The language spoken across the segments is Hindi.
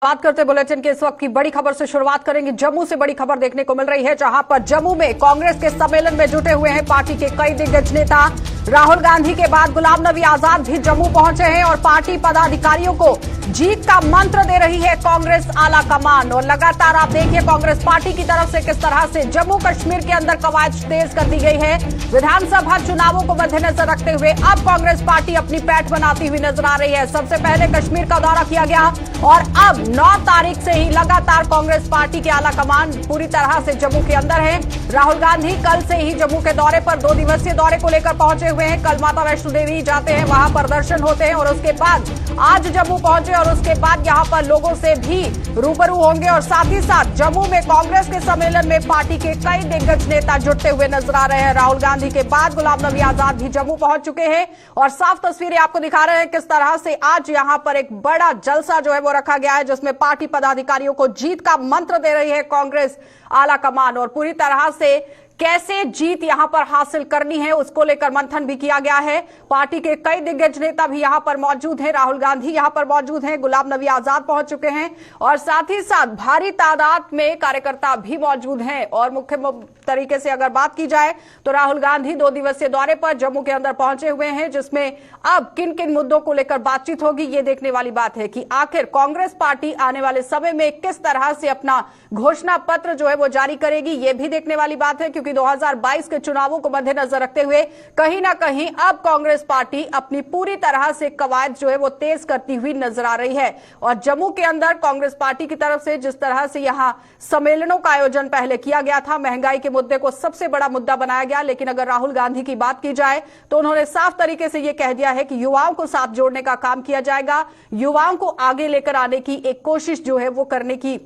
बात करते बुलेटिन के इस वक्त की बड़ी खबर से शुरुआत करेंगे। जम्मू से बड़ी खबर देखने को मिल रही है, जहां पर जम्मू में कांग्रेस के सम्मेलन में जुटे हुए हैं पार्टी के कई दिग्गज नेता। राहुल गांधी के बाद गुलाम नबी आजाद भी जम्मू पहुंचे हैं और पार्टी पदाधिकारियों को जीत का मंत्र दे रही है कांग्रेस आला कमान। और लगातार आप देखिए कांग्रेस पार्टी की तरफ से किस तरह से जम्मू कश्मीर के अंदर कवायद तेज कर दी गई है। विधानसभा चुनावों को मद्देनजर रखते हुए अब कांग्रेस पार्टी अपनी पैठ बनाती हुई नजर आ रही है। सबसे पहले कश्मीर का दौरा किया गया और अब 9 तारीख से ही लगातार कांग्रेस पार्टी के आला कमान पूरी तरह से जम्मू के अंदर है। राहुल गांधी कल से ही जम्मू के दौरे पर 2 दिवसीय दौरे को लेकर पहुंचे हुए हैं। कल माता वैष्णो देवी जाते हैं, वहां पर दर्शन होते हैं और उसके बाद आज जम्मू पहुंचे और उसके बाद यहां पर लोगों से भी रूबरू होंगे। और साथ ही साथ जम्मू में कांग्रेस के सम्मेलन में पार्टी के कई दिग्गज नेता जुटते हुए नजर आ रहे हैं। राहुल गांधी के बाद गुलाम नबी आजाद भी जम्मू पहुंच चुके हैं और साफ तस्वीरें आपको दिखा रहे हैं किस तरह से आज यहां पर एक बड़ा जलसा जो है वो रखा गया है, जिसमें पार्टी पदाधिकारियों को जीत का मंत्र दे रही है कांग्रेस आला कमान। और पूरी तरह से कैसे जीत यहां पर हासिल करनी है उसको लेकर मंथन भी किया गया है। पार्टी के कई दिग्गज नेता भी यहां पर मौजूद हैं। राहुल गांधी यहां पर मौजूद हैं, गुलाम नबी आजाद पहुंच चुके हैं और साथ ही साथ भारी तादाद में कार्यकर्ता भी मौजूद हैं। और मुख्य तरीके से अगर बात की जाए तो राहुल गांधी 2 दिवसीय दौरे पर जम्मू के अंदर पहुंचे हुए हैं, जिसमें अब किन किन मुद्दों को लेकर बातचीत होगी ये देखने वाली बात है कि आखिर कांग्रेस पार्टी आने वाले समय में किस तरह से अपना घोषणा पत्र जो है वो जारी करेगी, ये भी देखने वाली बात है। क्योंकि 2022 के चुनावों को मद्देनजर रखते हुए कहीं ना कहीं अब कांग्रेस पार्टी अपनी पूरी तरह से कवायद जो है वो तेज करती हुई नजर आ रही है। और जम्मू के अंदर कांग्रेस पार्टी की तरफ से जिस तरह से यहां सम्मेलनों का आयोजन पहले किया गया था, महंगाई के मुद्दे को सबसे बड़ा मुद्दा बनाया गया, लेकिन अगर राहुल गांधी की बात की जाए तो उन्होंने साफ तरीके से यह कह दिया है कि युवाओं को साथ जोड़ने का काम किया जाएगा, युवाओं को आगे लेकर आने की एक कोशिश जो है वो करने की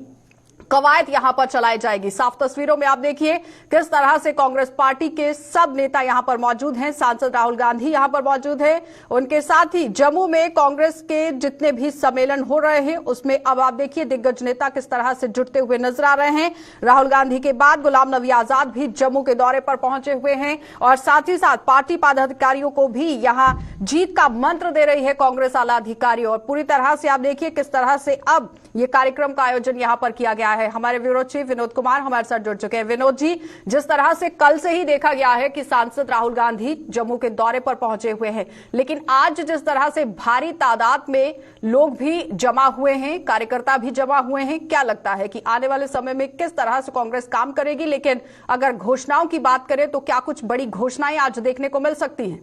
कवायद यहां पर चलाई जाएगी। साफ तस्वीरों में आप देखिए किस तरह से कांग्रेस पार्टी के सब नेता यहां पर मौजूद हैं। सांसद राहुल गांधी यहां पर मौजूद हैं, उनके साथ ही जम्मू में कांग्रेस के जितने भी सम्मेलन हो रहे हैं उसमें अब आप देखिए दिग्गज नेता किस तरह से जुटते हुए नजर आ रहे हैं। राहुल गांधी के बाद गुलाम नबी आजाद भी जम्मू के दौरे पर पहुंचे हुए हैं और साथ ही साथ पार्टी पदाधिकारियों को भी यहां जीत का मंत्र दे रही है कांग्रेस आला अधिकारी। और पूरी तरह से आप देखिए किस तरह से अब ये कार्यक्रम का आयोजन यहां पर किया गया है। हमारे ब्यूरो चीफ विनोद कुमार हमारे साथ जुड़ चुके हैं। विनोद जी, जिस तरह से कल से ही देखा गया है कि सांसद राहुल गांधी जम्मू के दौरे पर पहुंचे हुए हैं, लेकिन आज जिस तरह से भारी तादाद में लोग भी जमा हुए हैं, कार्यकर्ता भी जमा हुए हैं, क्या लगता है कि आने वाले समय में किस तरह से कांग्रेस काम करेगी? लेकिन अगर घोषणाओं की बात करें तो क्या कुछ बड़ी घोषणाएं आज देखने को मिल सकती हैं?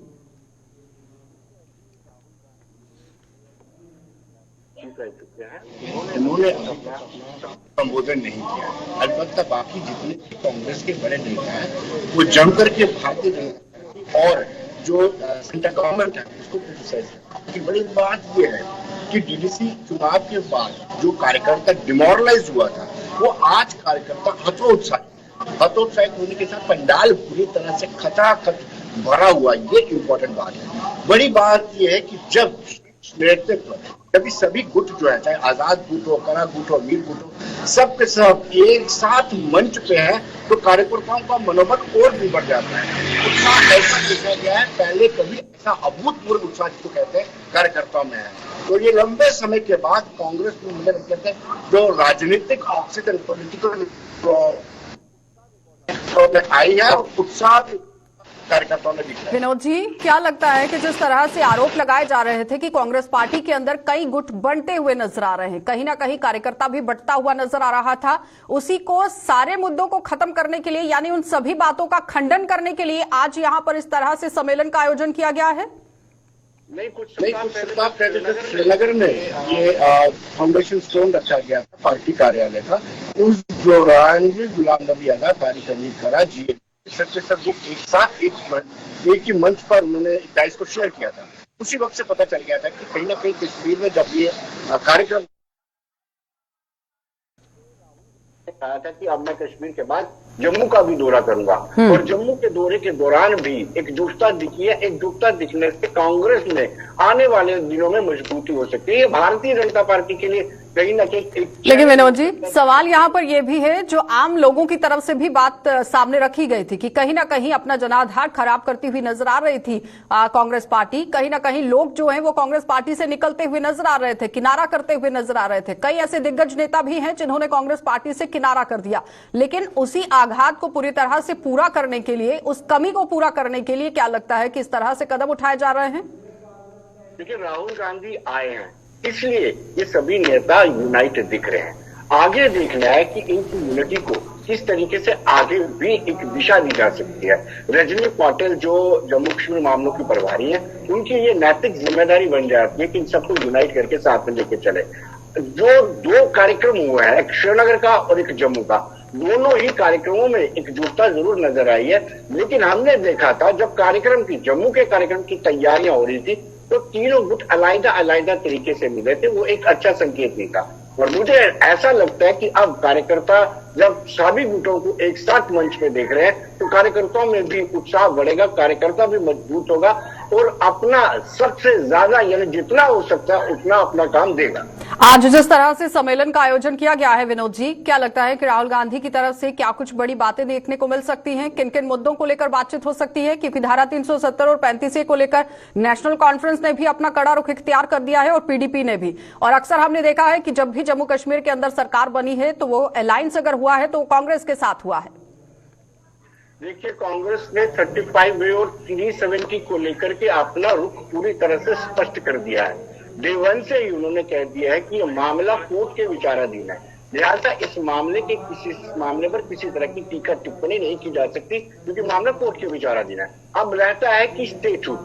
उन्होंने संबोधन नहीं किया। अलबत्ता बाकी जितने कांग्रेस के बड़े नेता हैं वो जम करके भारतीय जनता और जो सेंट्रल गवर्नमेंट है उसको क्रिटिसाइज की। बड़ी बात यह है कि डीडीसी चुनाव के बाद जो कार्यकर्ता डिमोरलाइज हुआ था वो आज कार्यकर्ता हतोत्साहित होने के साथ पंडाल पूरी तरह से खचाखच भरा हुआ, ये इम्पोर्टेंट बात है। बड़ी बात यह है कि जब नेतृत्व तभी सभी गुट जो है, चाहे आजाद गुट हो, करा गुट हो, वीर गुट हो, सब के सब एक साथ मंच पे है तो कार्यकर्ताओं का मनोबल और भी बढ़ जाता है। उत्साह ऐसा देखा गया है, पहले कभी ऐसा अभूतपूर्व उत्साह जिसको कहते हैं कार्यकर्ताओं में है। तो ये लंबे समय के बाद कांग्रेस में मुझे लगता है जो राजनीतिक ऑक्सीजन पॉलिटिकल आई है, उत्साह कार्यकर्ताओं ने दिखाया। विनोद जी, क्या लगता है कि जिस तरह से आरोप लगाए जा रहे थे कि कांग्रेस पार्टी के अंदर कई गुट बनते हुए नजर आ रहे हैं, कहीं ना कहीं कार्यकर्ता भी बंटता हुआ नजर आ रहा था, उसी को सारे मुद्दों को खत्म करने के लिए, यानी उन सभी बातों का खंडन करने के लिए आज यहां पर इस तरह से सम्मेलन का आयोजन किया गया है? नहीं, कुछ सप्ताह पहले श्रीनगर में ये फाउंडेशन स्टोन रखा गया था पार्टी कार्यालय का। उस दौरान गुलाम नबी आजाद, तारिक अमीर खरा जी सब एक साथ एक ही मंच पर उन्होंने डाइस को शेयर किया था। उसी वक्त से पता चल गया था कि कहीं ना कहीं कश्मीर में जब ये कार्यक्रम कहा था कि अब मैं कश्मीर के बाद जम्मू का भी दौरा करूंगा और जम्मू के दौरे के दौरान भी एकजुटता दिखी है। एकजुटता दिखने से कांग्रेस में आने वाले दिनों में मजबूती हो सकती है। ये भारतीय जनता पार्टी के लिए कहीं ना कहीं लेकिन विनोद जी, सवाल यहाँ पर यह भी है, जो आम लोगों की तरफ से भी बात सामने रखी गई थी कि कहीं ना कहीं अपना जनाधार खराब करती हुई नजर आ रही थी कांग्रेस पार्टी। कहीं ना कहीं लोग जो हैं वो कांग्रेस पार्टी से निकलते हुए नजर आ रहे थे, किनारा करते हुए नजर आ रहे थे। कई ऐसे दिग्गज नेता भी हैं जिन्होंने कांग्रेस पार्टी से किनारा कर दिया। लेकिन उसी आघात को पूरी तरह से पूरा करने के लिए, उस कमी को पूरा करने के लिए क्या लगता है कि इस तरह से कदम उठाए जा रहे हैं? देखिए, राहुल गांधी आए हैं, इसलिए ये सभी नेता यूनाइटेड दिख रहे हैं। आगे देखना है कि इनकी यूनिटी को किस तरीके से आगे भी एक दिशा दी जा सकती है। रजनी पाटिल जो जम्मू कश्मीर मामलों की प्रभारी है, उनकी ये नैतिक जिम्मेदारी बन जाती है कि इन सबको यूनाइट करके साथ में लेके चले। जो दो कार्यक्रम हुए हैं, एक श्रीनगर का और एक जम्मू का, दोनों ही कार्यक्रमों में एकजुटता जरूर नजर आई है। लेकिन हमने देखा था जब जम्मू के कार्यक्रम की तैयारियां हो रही थी तो तीनों गुट अलग तरीके से मिले थे। वो एक अच्छा संकेत नहीं था। और मुझे ऐसा लगता है कि अब कार्यकर्ता जब सभी गुटों को एक साथ मंच पे देख रहे हैं तो कार्यकर्ताओं में भी उत्साह बढ़ेगा, कार्यकर्ता भी मजबूत होगा और अपना सबसे ज्यादा यानी जितना हो सकता है उतना अपना काम देगा। आज जिस तरह से सम्मेलन का आयोजन किया गया है विनोद जी, क्या लगता है कि राहुल गांधी की तरफ से क्या कुछ बड़ी बातें देखने को मिल सकती हैं? किन किन मुद्दों को लेकर बातचीत हो सकती है? क्योंकि धारा 370 और 35A को लेकर नेशनल कॉन्फ्रेंस ने भी अपना कड़ा रुख इख्तियार कर दिया है और पीडीपी ने भी। और अक्सर हमने देखा है कि जब भी जम्मू कश्मीर के अंदर सरकार बनी है तो वो अलायंस अगर हुआ है तो वो कांग्रेस के साथ हुआ है। देखिए, कांग्रेस ने 35A और 370 को लेकर के अपना रुख पूरी तरह से स्पष्ट कर दिया है। डे वन से ही उन्होंने कह दिया है कि यह मामला कोर्ट के विचाराधीन है, लिहाजा इस मामले पर किसी तरह की टीका टिप्पणी नहीं की जा सकती क्योंकि मामला कोर्ट के विचाराधीन है। अब रहता है कि स्टेटहुड,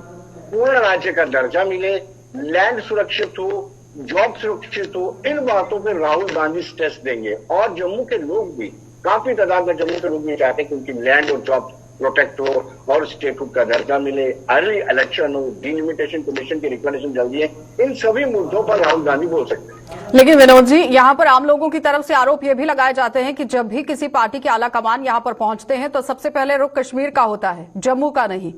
पूर्ण राज्य का दर्जा मिले, लैंड सुरक्षित हो, जॉब सुरक्षित हो, इन बातों पर राहुल गांधी स्ट्रेस देंगे। और जम्मू के लोग भी, काफी तादाद में जम्मू के लोग भी चाहते हैं कि उनकी लैंड और जॉब प्रोटेक्ट हो और स्टेटहुड का दर्जा मिले, अर्ली इलेक्शन हो, डिलिमिटेशन कमीशन की रिकमेंडेशन जल्दी है। इन सभी मुद्दों पर राहुल गांधी बोल सकते हैं। लेकिन विनोद जी, यहाँ पर आम लोगों की तरफ से आरोप ये भी लगाए जाते हैं कि जब भी किसी पार्टी के आला कमान यहाँ पर पहुंचते हैं तो सबसे पहले रुख कश्मीर का होता है, जम्मू का नहीं।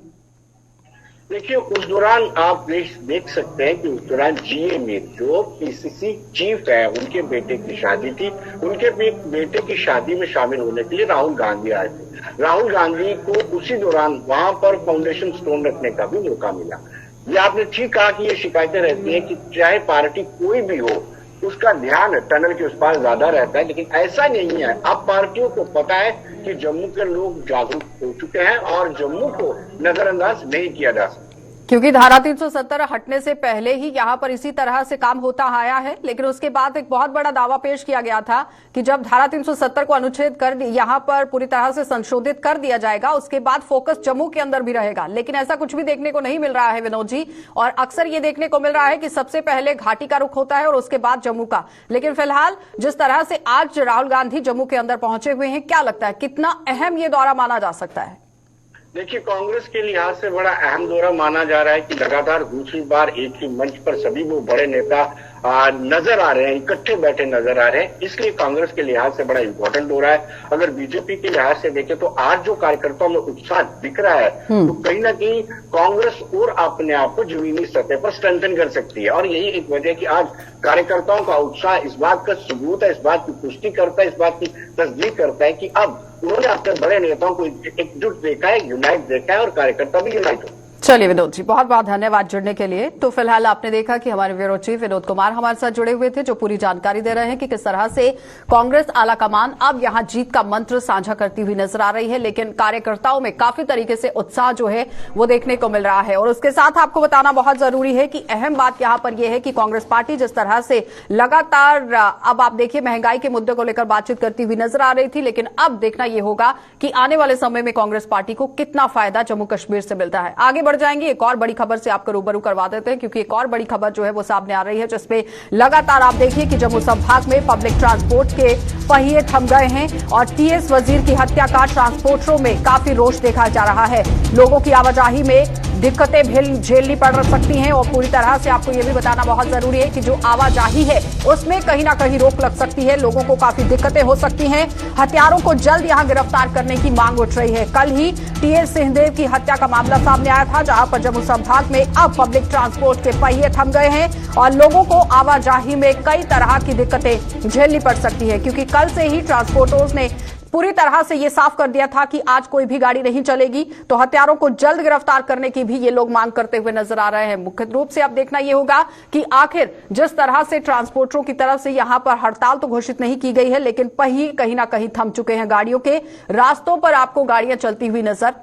देखिए, उस दौरान आप देख सकते हैं कि उस दौरान जीए में जो पीसीसी चीफ है उनके बेटे की शादी थी, उनके बेटे की शादी में शामिल होने के लिए राहुल गांधी आए थे। राहुल गांधी को उसी दौरान वहां पर फाउंडेशन स्टोन रखने का भी मौका मिला। ये आपने ठीक कहा कि ये शिकायतें रहती हैं कि चाहे पार्टी कोई भी हो उसका ध्यान टनल के उस पार ज्यादा रहता है, लेकिन ऐसा नहीं है। अब पार्टियों को पता है कि जम्मू के लोग जागरूक हो चुके हैं और जम्मू को नजरअंदाज नहीं किया जा सकता। क्योंकि धारा 370 हटने से पहले ही यहाँ पर इसी तरह से काम होता आया है, लेकिन उसके बाद एक बहुत बड़ा दावा पेश किया गया था कि जब धारा 370 को अनुच्छेद कर यहाँ पर पूरी तरह से संशोधित कर दिया जाएगा उसके बाद फोकस जम्मू के अंदर भी रहेगा। लेकिन ऐसा कुछ भी देखने को नहीं मिल रहा है विनोद जी, और अक्सर ये देखने को मिल रहा है कि सबसे पहले घाटी का रुख होता है और उसके बाद जम्मू का। लेकिन फिलहाल जिस तरह से आज राहुल गांधी जम्मू के अंदर पहुंचे हुए हैं, क्या लगता है कितना अहम ये दौरा माना जा सकता है? देखिए, कांग्रेस के लिहाज से बड़ा अहम दौरा माना जा रहा है कि लगातार दूसरी बार एक ही मंच पर सभी वो बड़े नेता नजर आ रहे हैं, इकट्ठे बैठे नजर आ रहे हैं, इसलिए कांग्रेस के लिहाज से बड़ा इंपॉर्टेंट दौरा है। अगर बीजेपी के लिहाज से देखें तो आज जो कार्यकर्ताओं में उत्साह दिख रहा है तो कहीं ना कहीं कांग्रेस और अपने आप को जमीनी सतह पर स्ट्रेंथन कर सकती है। और यही एक वजह है कि आज कार्यकर्ताओं का उत्साह इस बात का सबूत है, इस बात की पुष्टि करता है, इस बात की तस्दीक करता है कि अब उन्होंने अपने बड़े नेताओं को एकजुट देखा है, यूनाइट देखा है और कार्यकर्ता भी यूनाइट हो। चलिए विनोद जी, बहुत बहुत धन्यवाद जुड़ने के लिए। तो फिलहाल आपने देखा कि हमारे ब्यूरो चीफ विनोद कुमार हमारे साथ जुड़े हुए थे, जो पूरी जानकारी दे रहे हैं कि किस तरह से कांग्रेस आलाकमान अब यहां जीत का मंत्र साझा करती हुई नजर आ रही है, लेकिन कार्यकर्ताओं में काफी तरीके से उत्साह जो है वो देखने को मिल रहा है। और उसके साथ आपको बताना बहुत जरूरी है कि अहम बात यहां पर यह है कि कांग्रेस पार्टी जिस तरह से लगातार अब आप देखिए महंगाई के मुद्दे को लेकर बातचीत करती हुई नजर आ रही थी, लेकिन अब देखना यह होगा कि आने वाले समय में कांग्रेस पार्टी को कितना फायदा जम्मू कश्मीर से मिलता है। आगे बढ़ जाएंगे, एक और बड़ी खबर से आपको रूबरू करवा देते हैं, क्योंकि एक और बड़ी खबर जो है वो सामने आ रही है, जिसमें लगातार आप देखिए कि जम्मू संभाग में पब्लिक ट्रांसपोर्ट के पहिए थम गए हैं और टीएस वजीर की हत्या का ट्रांसपोर्टरों में काफी रोष देखा जा रहा है। लोगों की आवाजाही में दिक्कतें झेलनी पड़ सकती हैं। और पूरी तरह से आपको ये भी बताना बहुत जरूरी है कि जो आवाजाही है उसमें कहीं ना कहीं रोक लग सकती है, लोगों को काफी दिक्कतें हो सकती हैं। हत्यारों को जल्द यहां गिरफ्तार करने की मांग उठ रही है। कल ही टीएस सिंहदेव की हत्या का मामला सामने आया था, जहां पर जम्मू संभाग में अब पब्लिक ट्रांसपोर्ट के पहिए थम गए हैं और लोगों को आवाजाही में कई तरह की दिक्कतें झेलनी पड़ सकती है, क्योंकि कल से ही ट्रांसपोर्टर्स ने पूरी तरह से ये साफ कर दिया था कि आज कोई भी गाड़ी नहीं चलेगी। तो हत्यारों को जल्द गिरफ्तार करने की भी ये लोग मांग करते हुए नजर आ रहे हैं। मुख्य रूप से अब देखना ये होगा कि आखिर जिस तरह से ट्रांसपोर्टरों की तरफ से यहां पर हड़ताल तो घोषित नहीं की गई है, लेकिन पहिए कहीं ना कहीं थम चुके हैं। गाड़ियों के रास्तों पर आपको गाड़ियां चलती हुई नजर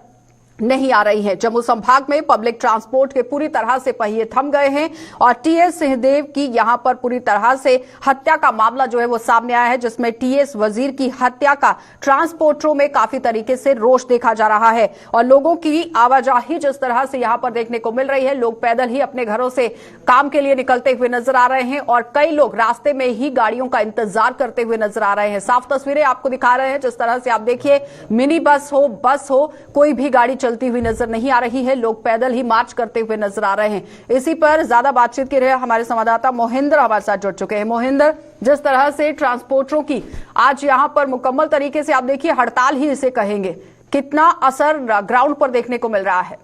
नहीं आ रही है। जम्मू संभाग में पब्लिक ट्रांसपोर्ट के पूरी तरह से पहिए थम गए हैं और टीएस सिंहदेव की यहां पर पूरी तरह से हत्या का मामला जो है वो सामने आया है, जिसमें टीएस वजीर की हत्या का ट्रांसपोर्टरों में काफी तरीके से रोष देखा जा रहा है। और लोगों की आवाजाही जिस तरह से यहां पर देखने को मिल रही है, लोग पैदल ही अपने घरों से काम के लिए निकलते हुए नजर आ रहे हैं और कई लोग रास्ते में ही गाड़ियों का इंतजार करते हुए नजर आ रहे हैं। साफ तस्वीरें आपको दिखा रहे हैं, जिस तरह से आप देखिए, मिनी बस हो, बस हो, कोई भी गाड़ी चलती हुई नजर नहीं आ रही है। लोग पैदल ही मार्च करते हुए नजर आ रहे हैं। इसी पर ज्यादा बातचीत के लिए हमारे संवाददाता मोहिंद्र हमारे साथ जुड़ चुके हैं। मोहिंद्र, जिस तरह से ट्रांसपोर्टरों की आज यहां पर मुकम्मल तरीके से आप देखिए हड़ताल ही इसे कहेंगे, कितना असर ग्राउंड पर देखने को मिल रहा है?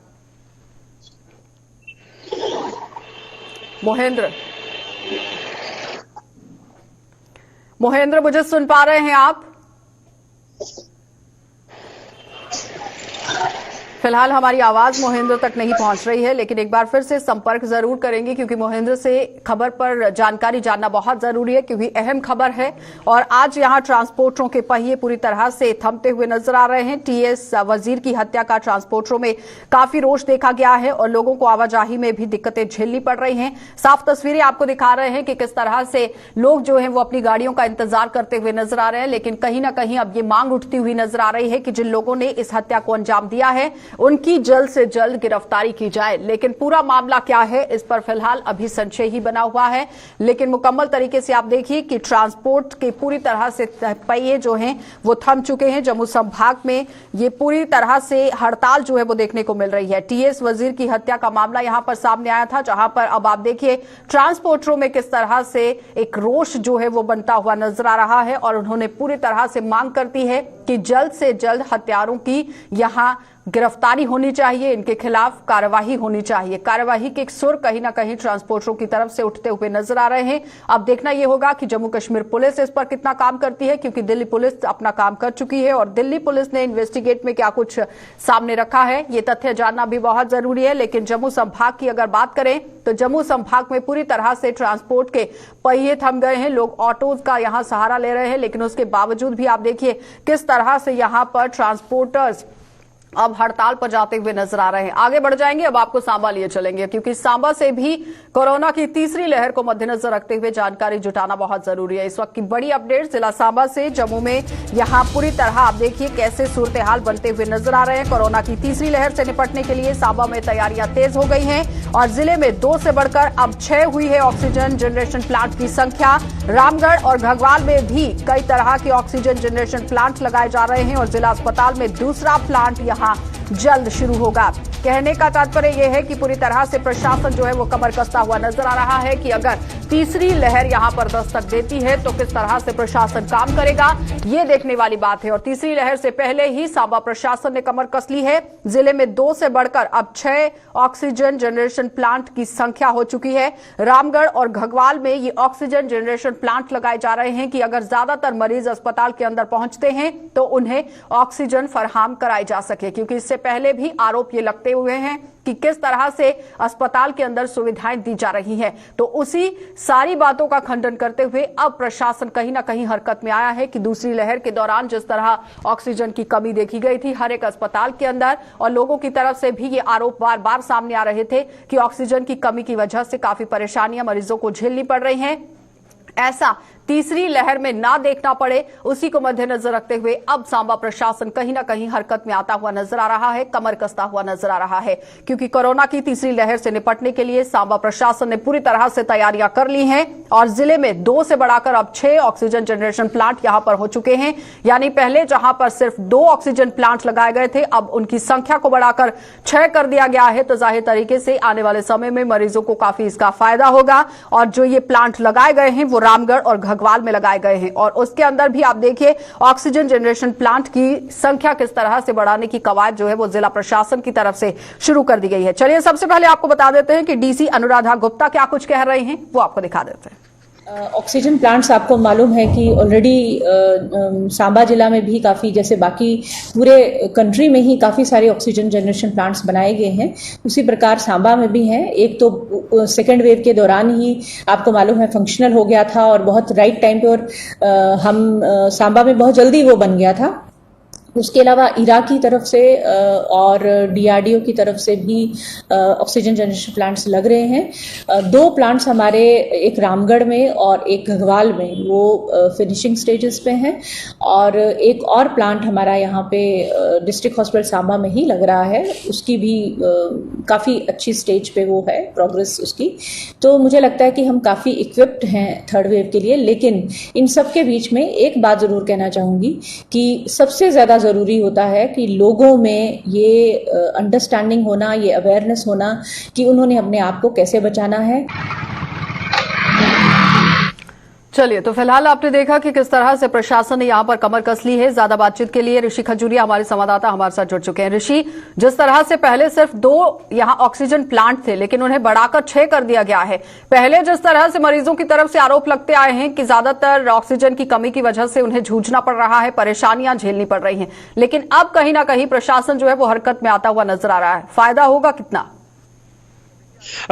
मोहिंद्र, मुझे सुन पा रहे हैं आप? फिलहाल हमारी आवाज मोहिंद्र तक नहीं पहुंच रही है, लेकिन एक बार फिर से संपर्क जरूर करेंगे, क्योंकि मोहिंद्र से खबर पर जानकारी जानना बहुत जरूरी है, क्योंकि अहम खबर है। और आज यहां ट्रांसपोर्टरों के पहिए पूरी तरह से थमते हुए नजर आ रहे हैं। टीएस वजीर की हत्या का ट्रांसपोर्टरों में काफी रोष देखा गया है और लोगों को आवाजाही में भी दिक्कतें झेलनी पड़ रही हैं। साफ तस्वीरें आपको दिखा रहे हैं कि किस तरह से लोग जो है वो अपनी गाड़ियों का इंतजार करते हुए नजर आ रहे हैं। लेकिन कहीं ना कहीं अब ये मांग उठती हुई नजर आ रही है कि जिन लोगों ने इस हत्या को अंजाम दिया है उनकी जल्द से जल्द गिरफ्तारी की जाए। लेकिन पूरा मामला क्या है, इस पर फिलहाल अभी संशय ही बना हुआ है। लेकिन मुकम्मल तरीके से आप देखिए कि ट्रांसपोर्ट के पूरी तरह से पहिए जो हैं वो थम चुके हैं। जम्मू संभाग में ये पूरी तरह से हड़ताल जो है वो देखने को मिल रही है। टीएस वजीर की हत्या का मामला यहां पर सामने आया था, जहां पर अब आप देखिए ट्रांसपोर्टरों में किस तरह से एक रोष जो है वो बनता हुआ नजर आ रहा है और उन्होंने पूरी तरह से मांग करती है कि जल्द से जल्द हत्यारों की यहां गिरफ्तारी होनी चाहिए, इनके खिलाफ कार्रवाई होनी चाहिए। कार्रवाई के सुर कहीं ना कहीं ट्रांसपोर्टरों की तरफ से उठते हुए नजर आ रहे हैं। अब देखना यह होगा कि जम्मू कश्मीर पुलिस इस पर कितना काम करती है, क्योंकि दिल्ली पुलिस अपना काम कर चुकी है और दिल्ली पुलिस ने इन्वेस्टिगेट में क्या कुछ सामने रखा है, ये तथ्य जानना भी बहुत जरूरी है। लेकिन जम्मू संभाग की अगर बात करें तो जम्मू संभाग में पूरी तरह से ट्रांसपोर्ट के पहिए थम गए हैं। लोग ऑटोज का यहां सहारा ले रहे हैं, लेकिन उसके बावजूद भी आप देखिए किस तरह से यहां पर ट्रांसपोर्टर्स अब हड़ताल पर जाते हुए नजर आ रहे हैं। आगे बढ़ जाएंगे, अब आपको सांबा लिए चलेंगे, क्योंकि सांबा से भी कोरोना की तीसरी लहर को मद्देनजर रखते हुए जानकारी जुटाना बहुत जरूरी है। इस वक्त की बड़ी अपडेट जिला सांबा से। जम्मू में यहां पूरी तरह आप देखिए कैसे सूरत हाल बनते हुए नजर आ रहे हैं। कोरोना की तीसरी लहर से निपटने के लिए सांबा में तैयारियां तेज हो गई हैं और जिले में 2 से बढ़कर अब 6 हुई है ऑक्सीजन जनरेशन प्लांट की संख्या। रामगढ़ और घगवाल में भी कई तरह के ऑक्सीजन जनरेशन प्लांट लगाए जा रहे हैं और जिला अस्पताल में दूसरा प्लांट यहां जल्द शुरू होगा। कहने का तात्पर्य यह है कि पूरी तरह से प्रशासन जो है वो कमर कसता हुआ नजर आ रहा है कि अगर तीसरी लहर यहां पर दस्तक देती है तो किस तरह से प्रशासन काम करेगा, ये देखने वाली बात है। और तीसरी लहर से पहले ही सांबा प्रशासन ने कमर कस ली है। जिले में 2 से बढ़कर अब 6 ऑक्सीजन जनरेशन प्लांट की संख्या हो चुकी है। रामगढ़ और घगवाल में ये ऑक्सीजन जनरेशन प्लांट लगाए जा रहे हैं कि अगर ज्यादातर मरीज अस्पताल के अंदर पहुंचते हैं तो उन्हें ऑक्सीजन फराहम कराई जा सके, क्योंकि इससे पहले भी आरोप ये लगते हुए हैं कि किस तरह से अस्पताल के अंदर सुविधाएं दी जा रही हैं। तो उसी सारी बातों का खंडन करते हुए अब प्रशासन कहीं ना कहीं हरकत में आया है कि दूसरी लहर के दौरान जिस तरह ऑक्सीजन की कमी देखी गई थी हर एक अस्पताल के अंदर, और लोगों की तरफ से भी ये आरोप बार बार सामने आ रहे थे कि ऑक्सीजन की कमी की वजह से काफी परेशानियां मरीजों को झेलनी पड़ रही हैं, ऐसा तीसरी लहर में ना देखना पड़े, उसी को मद्देनजर रखते हुए अब सांबा प्रशासन कहीं ना कहीं हरकत में आता हुआ नजर आ रहा है, कमर कसता हुआ नजर आ रहा है, क्योंकि कोरोना की तीसरी लहर से निपटने के लिए सांबा प्रशासन ने पूरी तरह से तैयारियां कर ली हैं और जिले में 2 से बढ़ाकर अब 6 ऑक्सीजन जनरेशन प्लांट यहां पर हो चुके हैं। यानी पहले जहां पर सिर्फ 2 ऑक्सीजन प्लांट लगाए गए थे, अब उनकी संख्या को बढ़ाकर 6 कर दिया गया है। तो जाहिर तरीके से आने वाले समय में मरीजों को काफी इसका फायदा होगा। और जो ये प्लांट लगाए गए हैं वो रामगढ़ और घगवाल में लगाए गए हैं और उसके अंदर भी आप देखिए ऑक्सीजन जनरेशन प्लांट की संख्या किस तरह से बढ़ाने की कवायद जो है वो जिला प्रशासन की तरफ से शुरू कर दी गई है। चलिए सबसे पहले आपको बता देते हैं कि डीसी अनुराधा गुप्ता क्या कुछ कह रही हैं, वो आपको दिखा देते हैं। ऑक्सीजन प्लांट्स आपको मालूम है कि ऑलरेडी सांबा जिला में भी काफ़ी, जैसे बाकी पूरे कंट्री में ही काफ़ी सारे ऑक्सीजन जनरेशन प्लांट्स बनाए गए हैं, उसी प्रकार सांबा में भी हैं। एक तो सेकेंड वेव के दौरान ही आपको मालूम है फंक्शनल हो गया था और बहुत राइट टाइम पे, और हम सांबा में बहुत जल्दी वो बन गया था। उसके अलावा इराक की तरफ से और डीआरडीओ की तरफ से भी ऑक्सीजन जनरेशन प्लांट्स लग रहे हैं। 2 प्लांट्स हमारे, एक रामगढ़ में और एक घगवाल में, वो फिनिशिंग स्टेजेस पे हैं और एक और प्लांट हमारा यहाँ पे डिस्ट्रिक्ट हॉस्पिटल सांबा में ही लग रहा है, उसकी भी काफ़ी अच्छी स्टेज पे वो है प्रोग्रेस उसकी। तो मुझे लगता है कि हम काफ़ी इक्विप्ड हैं थर्ड वेव के लिए। लेकिन इन सब के बीच में एक बात ज़रूर कहना चाहूँगी कि सबसे ज़्यादा ज़रूरी होता है कि लोगों में ये अंडरस्टैंडिंग होना, ये अवेयरनेस होना कि उन्होंने अपने आप को कैसे बचाना है। चलिए, तो फिलहाल आपने देखा कि किस तरह से प्रशासन ने यहां पर कमर कस ली है। ज्यादा बातचीत के लिए ऋषि खजूरिया हमारे संवाददाता हमारे साथ जुड़ चुके हैं। ऋषि, जिस तरह से पहले सिर्फ 2 यहां ऑक्सीजन प्लांट थे लेकिन उन्हें बढ़ाकर 6 कर दिया गया है। पहले जिस तरह से मरीजों की तरफ से आरोप लगते आए हैं कि ज्यादातर ऑक्सीजन की कमी की वजह से उन्हें जूझना पड़ रहा है, परेशानियां झेलनी पड़ रही हैं, लेकिन अब कहीं ना कहीं प्रशासन जो है वो हरकत में आता हुआ नजर आ रहा है। फायदा होगा कितना?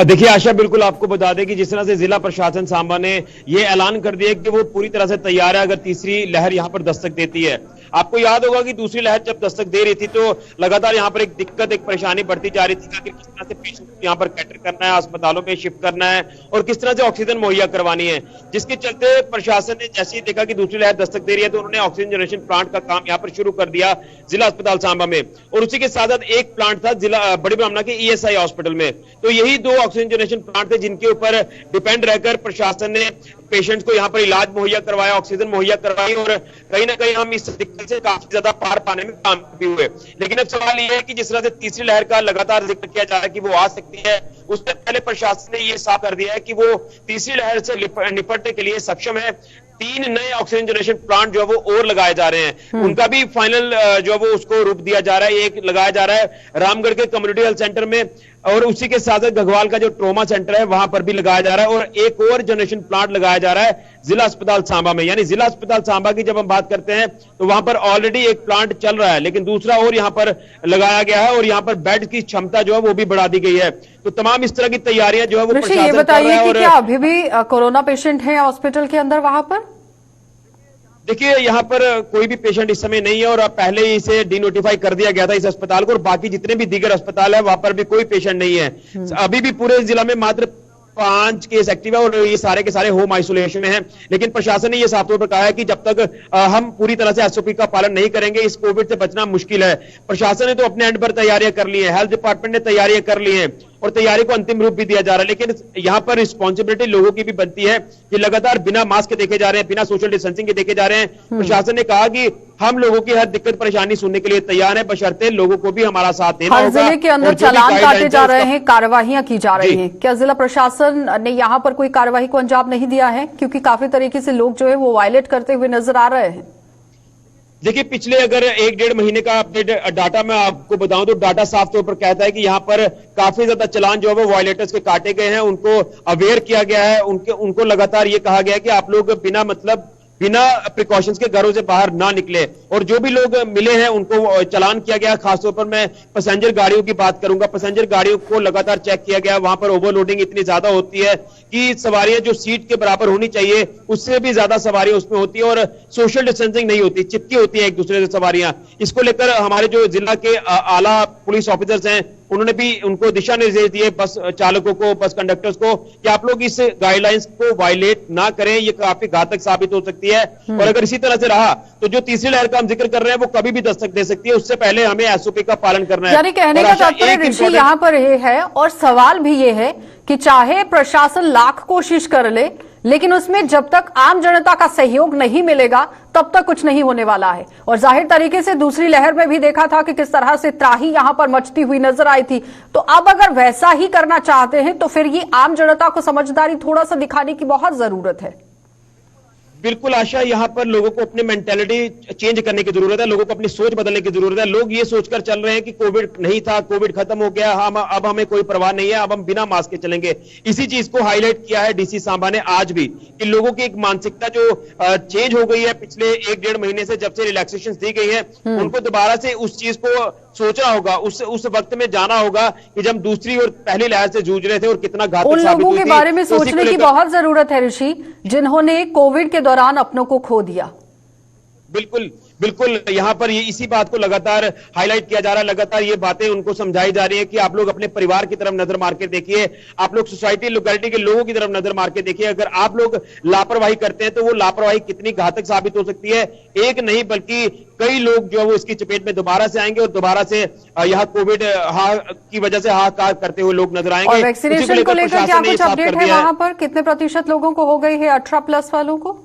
देखिए आशा, बिल्कुल आपको बता दें कि जिस तरह से जिला प्रशासन सांबा ने ये ऐलान कर दिया कि वो पूरी तरह से तैयार है अगर तीसरी लहर यहां पर दस्तक देती है। आपको याद होगा कि दूसरी लहर जब दस्तक दे रही थी तो लगातार यहां पर एक दिक्कत, एक परेशानी बढ़ती जा रही थी कि किस तरह से पेशेंट को यहां पर कैटर करना है, अस्पतालों में शिफ्ट करना है और किस तरह से ऑक्सीजन मुहैया करवानी है। जिसके चलते प्रशासन ने जैसे ही देखा कि दूसरी लहर दस्तक दे रही है तो उन्होंने ऑक्सीजन जनरेशन प्लांट का काम यहां पर शुरू कर दिया जिला अस्पताल सांबा में। और उसी के साथ साथ एक प्लांट था जिला बड़ी ब्राह्मणा के ईएसआई हॉस्पिटल में। तो यही 2 ऑक्सीजन जनरेशन प्लांट थे जिनके ऊपर डिपेंड रहकर प्रशासन ने पेशेंट्स को यहां पर इलाज मुहैया करवाया, ऑक्सीजन मुहैया करवाई और कहीं ना कहीं हम इस दिक्कत से काफी ज्यादा पार पाने में कामयाब हुए। लेकिन अब सवाल यह है कि जिस तरह से तीसरी लहर का लगातार जिक्र किया जा रहा है कि वो आ सकती है, उससे पहले प्रशासन ने यह साफ कर दिया है कि वो तीसरी लहर से निपटने के लिए सक्षम है। 3 नए ऑक्सीजन जनरेशन प्लांट जो है वो और लगाए जा रहे हैं, उनका भी फाइनल जो है वो उसको रूप दिया जा रहा है। एक लगाया जा रहा है रामगढ़ के कम्युनिटी हेल्थ सेंटर में और उसी के साथ घगवाल का जो ट्रोमा सेंटर है वहां पर भी लगाया जा रहा है और एक और जनरेशन प्लांट लगाया जा रहा है जिला अस्पताल सांबा में। यानी जिला अस्पताल सांबा की जब हम बात करते हैं तो वहां पर ऑलरेडी एक प्लांट चल रहा है लेकिन दूसरा और यहां पर लगाया गया है और यहां पर बेड की क्षमता जो है वो भी बढ़ा दी गई है। तो तमाम इस तरह की तैयारियां जो है वो प्रशासन ये बताइए कर रहा है। कि क्या अभी भी कोरोना पेशेंट हैं हॉस्पिटल के अंदर वहां पर? देखिए यहाँ पर कोई भी पेशेंट इस समय नहीं है और अब पहले ही इसे डिनोटिफाई कर दिया गया था इस अस्पताल को और बाकी जितने भी दीगर अस्पताल है वहां पर भी कोई पेशेंट नहीं है। अभी भी पूरे जिला में मात्र 5 केस एक्टिव है और ये सारे के सारे होम आइसोलेशन में हैं। लेकिन प्रशासन ने यह साफ तौर पर कहा है कि जब तक हम पूरी तरह से एसओपी का पालन नहीं करेंगे इस कोविड से बचना मुश्किल है। प्रशासन ने तो अपने एंड पर तैयारियां कर ली है, हेल्थ डिपार्टमेंट ने तैयारियां कर ली है और तैयारी को अंतिम रूप भी दिया जा रहा है। लेकिन यहाँ पर रिस्पॉन्सिबिलिटी लोगों की भी बनती है कि लगातार बिना मास्क के देखे जा रहे हैं, बिना सोशल डिस्टेंसिंग के देखे जा रहे हैं। प्रशासन ने कहा कि हम लोगों की हर दिक्कत परेशानी सुनने के लिए तैयार है, बशर्ते लोगों को भी हमारा साथ देना होगा। हर जिले के अंदर चालान काटे जा रहे हैं, कार्रवाइयां की जा रही हैं। क्या जिला प्रशासन ने यहाँ पर कोई कार्रवाई को अंजाम नहीं दिया है? क्योंकि काफी तरीके से लोग जो है वो वायलेट करते हुए नजर आ रहे हैं। देखिए पिछले अगर 1-1.5 महीने का अपडेट डाटा मैं आपको बताऊं तो डाटा साफ तौर पर कहता है कि यहाँ पर काफी ज्यादा चालान जो है वो वायलेटर्स के काटे गए हैं, उनको अवेयर किया गया है, उनको लगातार ये कहा गया है कि आप लोग बिना प्रिकॉशंस के घरों से बाहर ना निकले। और जो भी लोग मिले हैं उनको चालान किया गया। खासतौर पर मैं पैसेंजर गाड़ियों की बात करूंगा, पैसेंजर गाड़ियों को लगातार चेक किया गया। वहां पर ओवरलोडिंग इतनी ज्यादा होती है कि सवारियां जो सीट के बराबर होनी चाहिए उससे भी ज्यादा सवारियां उसमें होती है और सोशल डिस्टेंसिंग नहीं होती, चिपकी होती है एक दूसरे से सवारियां। इसको लेकर हमारे जो जिला के आला पुलिस ऑफिसर्स हैं उन्होंने भी उनको दिशा निर्देश दिए बस चालकों को, बस कंडक्टर्स को, कि आप लोग इस गाइडलाइंस को वायलेट ना करें, ये काफी घातक साबित हो सकती है। और अगर इसी तरह से रहा तो जो तीसरी लहर का हम जिक्र कर रहे हैं वो कभी भी दस्तक दे सकती है। उससे पहले हमें एसओपी का पालन करना है। यानी कहने का तात्पर्य ऋषि यहाँ पर ये है, और सवाल भी ये है कि चाहे प्रशासन लाख कोशिश कर ले, लेकिन उसमें जब तक आम जनता का सहयोग नहीं मिलेगा तब तक कुछ नहीं होने वाला है। और जाहिर तरीके से दूसरी लहर में भी देखा था कि किस तरह से त्राही यहां पर मचती हुई नजर आई थी। तो अब अगर वैसा ही करना चाहते हैं तो फिर ये आम जनता को समझदारी थोड़ा सा दिखाने की बहुत जरूरत है। बिल्कुल आशा, यहाँ पर लोगों को अपनी मेंटेलिटी चेंज करने की जरूरत है, लोगों को अपनी सोच बदलने की जरूरत है। लोग ये सोचकर चल रहे हैं कि कोविड नहीं था, कोविड खत्म हो गया, हम अब हमें कोई परवाह नहीं है, अब हम बिना मास्क के चलेंगे। इसी चीज को हाईलाइट किया है डीसी सांबा ने आज भी, कि लोगों की एक मानसिकता जो चेंज हो गई है पिछले 1-1.5 महीने से, जब से रिलैक्सेशन दी गई है, उनको दोबारा से उस चीज को सोचना होगा, उस वक्त में जाना होगा कि जब दूसरी और पहली लहर से जूझ रहे थे और कितना घातक उन साबित लोगों हुई के थी। बारे में तो सोचने की बहुत जरूरत है ऋषि, जिन्होंने कोविड के दौरान अपनों को खो दिया। बिल्कुल बिल्कुल, यहाँ पर ये इसी बात को लगातार हाईलाइट किया जा रहा है, लगातार ये बातें उनको समझाई जा रही है कि आप लोग अपने परिवार की तरफ नजर मार के देखिए, आप लोग सोसाइटी लोकेलिटी के लोगों की तरफ नजर मार के देखिए। अगर आप लोग लापरवाही करते हैं तो वो लापरवाही कितनी घातक साबित हो सकती है। एक नहीं बल्कि कई लोग जो है वो इसकी चपेट में दोबारा से आएंगे और दोबारा से यहाँ कोविड की वजह से हाहाकार करते हुए लोग नजर आएंगे। और वैक्सीनेशन को लेकर क्या कुछ अपडेट है वहां पर? कितने प्रतिशत लोगों को हो गई है 18+ वालों को?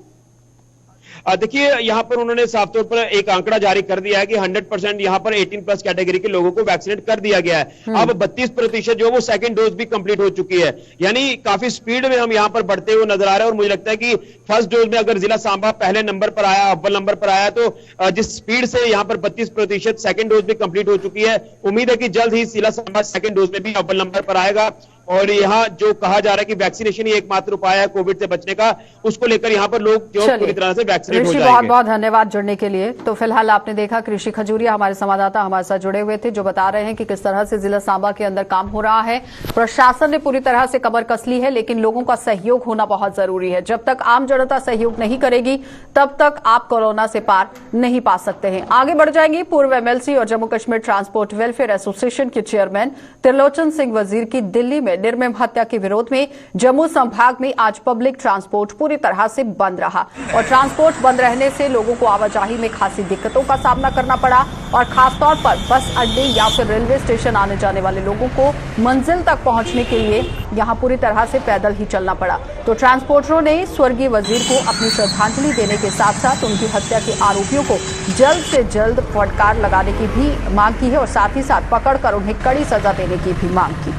देखिए, यहाँ पर उन्होंने साफ तौर पर एक आंकड़ा जारी कर दिया है कि 100% यहाँ पर 18+ कैटेगरी के लोगों को वैक्सीनेट कर दिया गया है। अब 32% जो वो सेकंड डोज भी कंप्लीट हो चुकी है, यानी काफी स्पीड में हम यहाँ पर बढ़ते हुए नजर आ रहे हैं। और मुझे लगता है कि फर्स्ट डोज में अगर जिला सांबा पहले नंबर पर आया, अव्वल नंबर पर आया, तो जिस स्पीड से यहाँ पर 32% सेकंड डोज भी कंप्लीट हो चुकी है, उम्मीद है कि जल्द ही जिला सांबा सेकंड डोज में भी अव्वल नंबर पर आएगा। और यहाँ जो कहा जा रहा है कि वैक्सीनेशन ही एकमात्र उपाय है कोविड से बचने का, उसको लेकर यहाँ पर लोग जो पूरी तरह से वैक्सीनेट हो जाएंगे। बहुत बहुत धन्यवाद जुड़ने के लिए। तो फिलहाल आपने देखा कृषि खजूरिया हमारे संवाददाता हमारे साथ जुड़े हुए थे, जो बता रहे हैं कि किस तरह से जिला सांबा के अंदर काम हो रहा है। प्रशासन ने पूरी तरह से कमर कस ली है, लेकिन लोगों का सहयोग होना बहुत जरूरी है। जब तक आम जनता सहयोग नहीं करेगी तब तक आप कोरोना से पार नहीं पा सकते हैं। आगे बढ़ जाएंगे पूर्व एमएलसी और Jammu Kashmir transport welfare association के चेयरमैन त्रिलोचन सिंह वजीर की दिल्ली में निर्मम हत्या के विरोध में जम्मू संभाग में आज पब्लिक ट्रांसपोर्ट पूरी तरह से बंद रहा। और ट्रांसपोर्ट बंद रहने से लोगों को आवाजाही में खासी दिक्कतों का सामना करना पड़ा, और खासतौर पर बस अड्डे या फिर रेलवे स्टेशन आने जाने वाले लोगों को मंजिल तक पहुंचने के लिए यहां पूरी तरह से पैदल ही चलना पड़ा। तो ट्रांसपोर्टरों ने स्वर्गीय वजीर को अपनी श्रद्धांजलि देने के साथ साथ उनकी हत्या के आरोपियों को जल्द से जल्द फटकार लगाने की भी मांग की है, और साथ ही साथ पकड़कर उन्हें कड़ी सजा देने की भी मांग की,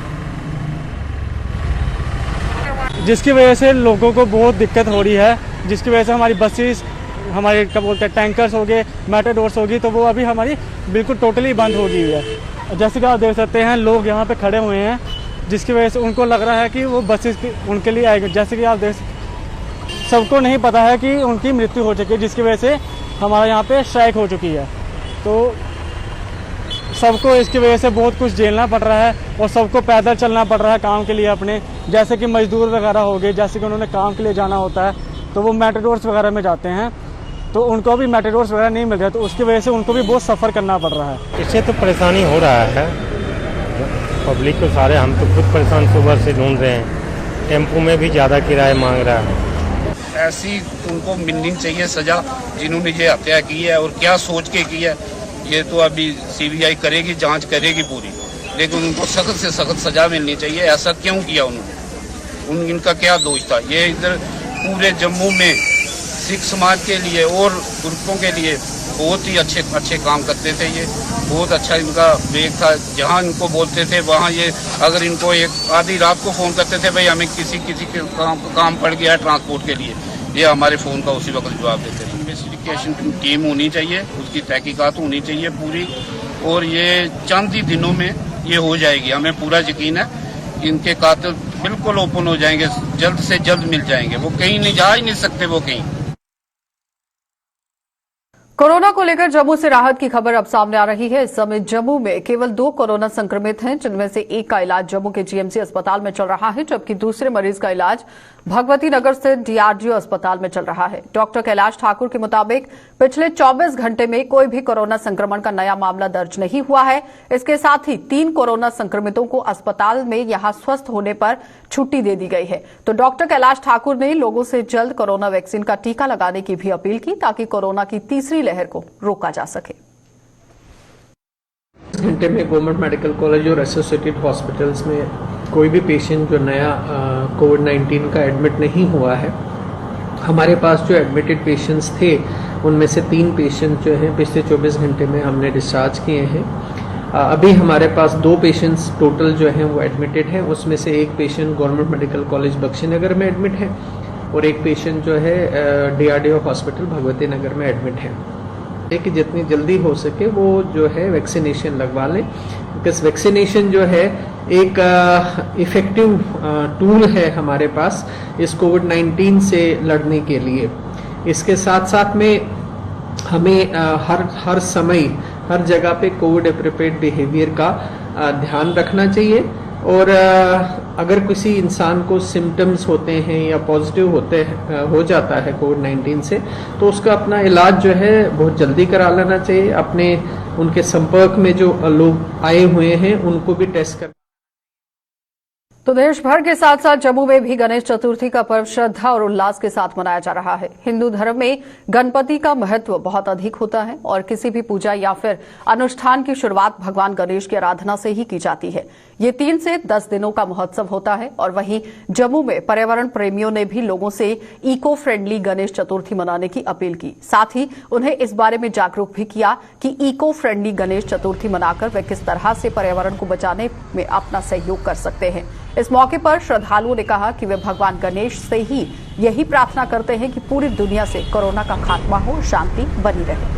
जिसकी वजह से लोगों को बहुत दिक्कत हो रही है, जिसकी वजह से हमारी बसेस, हमारे क्या बोलते हैं टैंकर्स हो गए, मेटाडोर्स होगी, तो वो अभी हमारी बिल्कुल टोटली बंद हो गई है। जैसे कि आप देख सकते हैं लोग यहाँ पे खड़े हुए हैं, जिसकी वजह से उनको लग रहा है कि वो बसेस उनके लिए आएगी। जैसे कि आप देख, सबको नहीं पता है कि उनकी मृत्यु हो चुकी है, जिसकी वजह से हमारा यहाँ पे स्ट्राइक हो चुकी है। तो सबको इसकी वजह से बहुत कुछ झेलना पड़ रहा है, और सबको पैदल चलना पड़ रहा है काम के लिए अपने। जैसे कि मजदूर वगैरह हो गए, जैसे कि उन्होंने काम के लिए जाना होता है तो वो मेटाडोर्स वगैरह में जाते हैं, तो उनको भी मेटाडोर्स वगैरह नहीं मिल रहा, तो उसकी वजह से उनको भी बहुत सफ़र करना पड़ रहा है। इससे तो परेशानी हो रहा है पब्लिक को, सारे हम तो खुद परेशान सुबह से ढूंढ रहे हैं। टेम्पो में भी ज़्यादा किराया मांग रहा है। ऐसी उनको मिलनी चाहिए सजा जिन्होंने ये हत्या की है, और क्या सोच के की है ये तो अभी सीबीआई करेगी, जांच करेगी पूरी, लेकिन उनको सख्त से सख्त सजा मिलनी चाहिए। ऐसा क्यों किया उन्होंने, इनका क्या दोष था? ये इधर पूरे जम्मू में सिख समाज के लिए और ग्रुपों के लिए बहुत ही अच्छे काम करते थे। ये बहुत अच्छा इनका ब्रेक था, जहाँ इनको बोलते थे वहाँ ये, अगर इनको एक आधी रात को फ़ोन करते थे भाई हमें किसी के काम पड़ गया है ट्रांसपोर्ट के लिए, ये हमारे फ़ोन का उसी वक्त जवाब देते थे। इन्वेस्टिगेशन टीम होनी चाहिए, उसकी तहकीकात होनी चाहिए पूरी, और ये चंद ही दिनों में ये हो जाएगी। हमें पूरा यकीन है कि इनके कातिल बिल्कुल ओपन हो जाएंगे, जल्द से जल्द मिल जाएंगे। वो कहीं नहीं जा ही नहीं सकते, वो कहीं। कोरोना को लेकर जम्मू से राहत की खबर अब सामने आ रही है। इस समय जम्मू में केवल 2 कोरोना संक्रमित हैं, जिनमें से एक का इलाज जम्मू के जीएमसी अस्पताल में चल रहा है, जबकि दूसरे मरीज का इलाज भगवती नगर स्थित डीआरडीओ अस्पताल में चल रहा है। डॉक्टर कैलाश ठाकुर के मुताबिक पिछले 24 घंटे में कोई भी कोरोना संक्रमण का नया मामला दर्ज नहीं हुआ है। इसके साथ ही 3 कोरोना संक्रमितों को अस्पताल में यहां स्वस्थ होने पर छुट्टी दे दी गई है। तो डॉक्टर कैलाश ठाकुर ने लोगों से जल्द कोरोना वैक्सीन का टीका लगाने की भी अपील की ताकि कोरोना की तीसरी लहर को रोका जा सके। घंटे में गवर्नमेंट मेडिकल कॉलेज और एसोसिएटेड हॉस्पिटल्स में कोई भी पेशेंट जो नया कोविड-19 का एडमिट नहीं हुआ है। हमारे पास जो एडमिटेड पेशेंट्स थे उनमें से 3 पेशेंट जो हैं पिछले 24 घंटे में हमने डिस्चार्ज किए हैं। अभी हमारे पास 2 पेशेंट्स टोटल जो हैं वो एडमिटेड हैं। उसमें से एक patient government medical college Bakshi Nagar में एडमिट है और एक पेशेंट जो है डीआरडीओ हॉस्पिटल भगवती नगर में एडमिट है। कि जितनी जल्दी हो सके वो जो है वैक्सीनेशन लगवा लें, बिकॉज वैक्सीनेशन जो है एक इफेक्टिव टूल है हमारे पास इस कोविड-19 से लड़ने के लिए। इसके साथ साथ में हमें हर समय हर जगह पे कोविड एप्रोप्रिएट बिहेवियर का ध्यान रखना चाहिए और अगर किसी इंसान को सिम्टम्स होते हैं या पॉजिटिव हो जाता है कोविड-19 से तो उसका अपना इलाज जो है बहुत जल्दी करा लेना चाहिए। अपने उनके संपर्क में जो लोग आए हुए हैं उनको भी टेस्ट कर। तो देश भर के साथ साथ जम्मू में भी गणेश चतुर्थी का पर्व श्रद्धा और उल्लास के साथ मनाया जा रहा है। हिंदू धर्म में गणपति का महत्व बहुत अधिक होता है और किसी भी पूजा या फिर अनुष्ठान की शुरुआत भगवान गणेश की आराधना से ही की जाती है। ये 3 से 10 दिनों का महोत्सव होता है और वहीं जम्मू में पर्यावरण प्रेमियों ने भी लोगों से इको फ्रेंडली गणेश चतुर्थी मनाने की अपील की। साथ ही उन्हें इस बारे में जागरूक भी किया कि इको फ्रेंडली गणेश चतुर्थी मनाकर वे किस तरह से पर्यावरण को बचाने में अपना सहयोग कर सकते हैं। इस मौके पर श्रद्धालुओं ने कहा कि वे भगवान गणेश से ही यही प्रार्थना करते हैं कि पूरी दुनिया से कोरोना का खात्मा हो, शांति बनी रहे।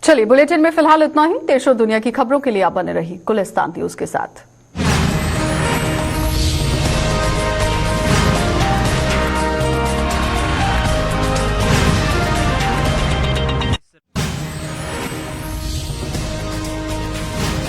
चलिए, बुलेटिन में फिलहाल इतना ही। देश और दुनिया की खबरों के लिए आप बने रहिए गुलिस्तान न्यूज के साथ।